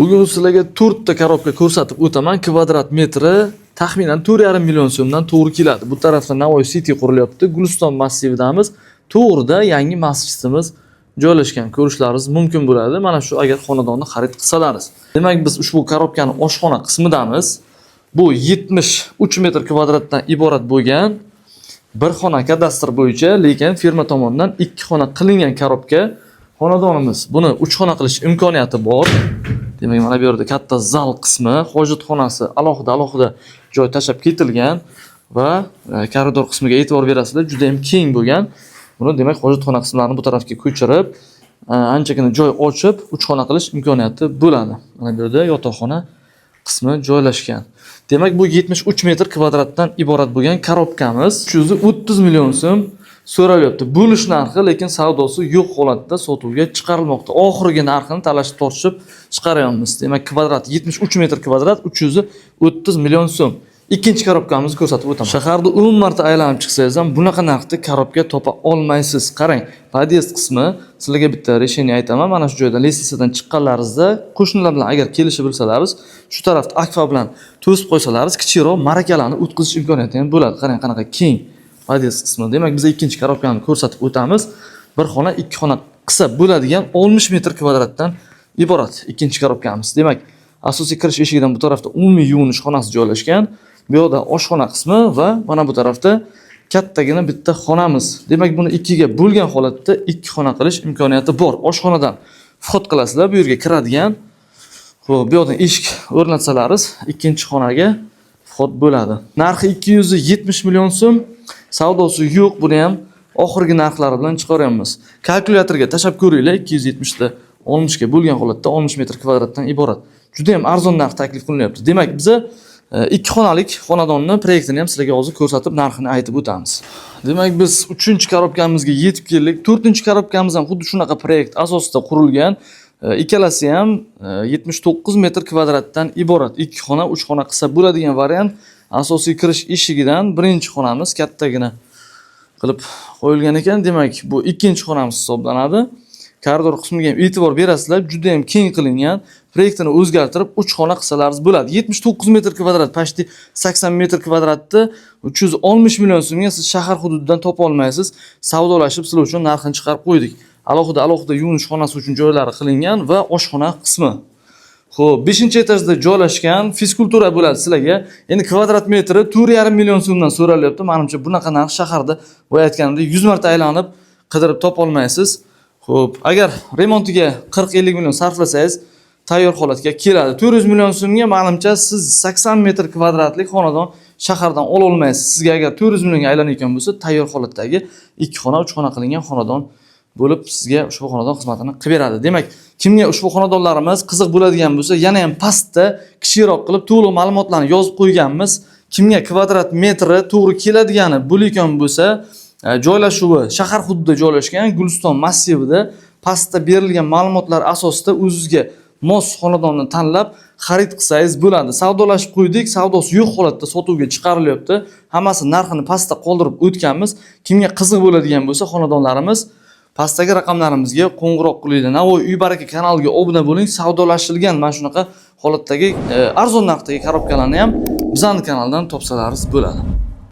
Bugun sizlarga 4 ta korobka ko'rsatib o'taman. Kvadrat metri taxminan 4,5 million so'mdan to'g'ri keladi. Bu tarafda Navoiy City qurilyapti. Guliston massividamiz. To'g'rida yangi masjidimiz joylashgan. Ko'rishlaringiz mumkin bo'ladi. Mana shu agar xonadonni xarid qilsalaringiz. Demak, biz ushbu korobkani oshxona qismidamiz. Bu 73 metr kvadratdan iborat bo'lgan bir xona kadastr bo'yicha, lekin firma tomonidan 2 xona qilingan korobka. Xonadonimiz buni 3 xona qilish imkoniyati bor. Demak, mana bu yerda katta zal qismi, hojatxonasi alohida joy tashab ketilgan va koridor qismiga e'tibor berasizlar, juda ham keng bo'lgan. Buni demak hojatxona qismlarini bu tarafga ko'chirib, anchagina joy ochib 3 xona qilish imkoniyati bo'ladi. Mana bu yerda yotoqxona qismi joylashgan. Demak, bu 73 metr kvadratdan iborat bo'lgan korobkamiz 330 million so'm so'ralyapti. Bo'lish narxi, lekin savdosi yo'q holatda sotuvga chiqarilmoqda. Oxirgi narxini talashib tortishib chiqaryapmiz. Demak, kvadrat 73 metr kvadrat 330 million so'm. Ikkinchi korobkamizni ko'rsatib o'taman. Shaharda 10 marta aylanib chiqsangiz ham bunaqa narxda korobka topa olmaysiz. Qarang, pod'ezd qismi sizlarga bitta решение aytaman. Mana shu joyda lestitsadan chiqqanlaringizda qo'shnilar bilan agar kelishib bilsalaringiz, shu tarafda akfa bilan to'sib qo'ysalaringiz, kichikroq ma'rakalarni o'tkazish imkoniyati ham bo'ladi. Qarang, qanaqa keng pod'ezd qismi. Demak, biz ikkinchi korobkani ko'rsatib o'tamiz. Bir xona, ikki xona qilsa bo'ladigan 60 metr kvadratdan iborat ikkinchi korobkamiz. Demak, asosiy kirish eshigidan bu tarafda umumiy yuvinish xonasi joylashgan. Bu yoqda oshxona qismi va mana bu tarafda kattagina bitta xonamiz. Demak, buni ikkiga bo'lgan holatda 2 xona qilish imkoniyati bor. Oshxonadan vxod qilasizlar, bu yerga kiradigan. Xo'p, bu yoqdan eshik o'rnatsalaringiz ikkinchi xonaga vxod bo'ladi. Narxi 270 million so'm. Savdosi yo'q, buni ham oxirgi narxlari bilan chiqaryapmiz. Kalkulyatorga tashab ko'ringlar, 270 ta 60 ga bo'lgan holatda 60 metr kvadratdan iborat. Juda ham arzon narx taklif qilinyapti. Demak, biz 2 xonalik xonadonni proyektini ham sizlarga hozir ko'rsatib, narxini aytib o'tamiz. Demak, biz 3-korobkamizga yetib keldik. 4-korobkamiz ham xuddi shunaqa proyekt asosida qurilgan. Ikkalasi ham 79 metr kvadratdan iborat. 2 xona, 3 xona qilsa bo'ladigan variant. Asosiy kirish eshigidan birinchi xonamiz kattagina qilib qo'yilgan ekan. Demak, bu ikkinchi xonamiz hisoblanadi. Koridor qismiga ham e'tibor berasizlar, juda ham keng qilingan. Proyektini o'zgartirib 3 xona qilsalaringiz bo'ladi. 79 metr kvadrat, pashti 80 metr kvadratni 360 million so'mga siz shahar hududidan topa olmaysiz. Savdolashib sizlar uchun narxini chiqarib qo'ydik. Alohida yuvinish xonasi uchun joylari qilingan va oshxona qismi. Xo'p, 5-etajda joylashgan fizkultura bo'ladi sizlarga. Endi kvadrat metri 4,5 million so'mdan so'ralyapti. Menimcha bunaqa narx shaharda bo'layotganda 100 marta aylanib qidirib topa olmaysiz. Xo'p, agar remontiga 40-50 million sarflasangiz, tayyor holatga keladi. 400 million so'mga menimcha siz 80 metr kvadratlik xonadon shahardan ola olmaysiz. Sizga agar 400 millionga aylanayotgan bo'lsa, tayyor holatdagi 2 xona, 3 xona qilingan xonadon bo'lib sizga ushbu xonadon xizmatini qilib beradi. Demak, kimga ushbu xonadonlarimiz qiziq bo'ladigan bo'lsa, yana ham pastda kichikroq qilib to'liq ma'lumotlarni yozib qo'yganmiz. Kimga kvadrat metri to'g'ri keladigani bo'layotgan bo'lsa, joylashuvi shahar hududida joylashgan Guliston massivida pastda berilgan ma'lumotlar asosida o'zingizga mos xonadonni tanlab xarid qilsangiz bo'ladi. Savdolashib qo'ydik, savdosi yo'q holatda sotuvga chiqarilyapti. Hammasi narxini pastda qoldirib o'tganmiz. Kimga qiziq bo'ladigan bo'lsa, xonadonlarimiz pastdagi raqamlarimizga qo'ng'iroq qilinglar. Navoiy Uy Baraka kanaliga obuna bo'ling. Savdolashilgan mana shunaqa holatdagi arzon narxdagi korobkalarni ham bizning kanaldan topsalaringiz bo'ladi.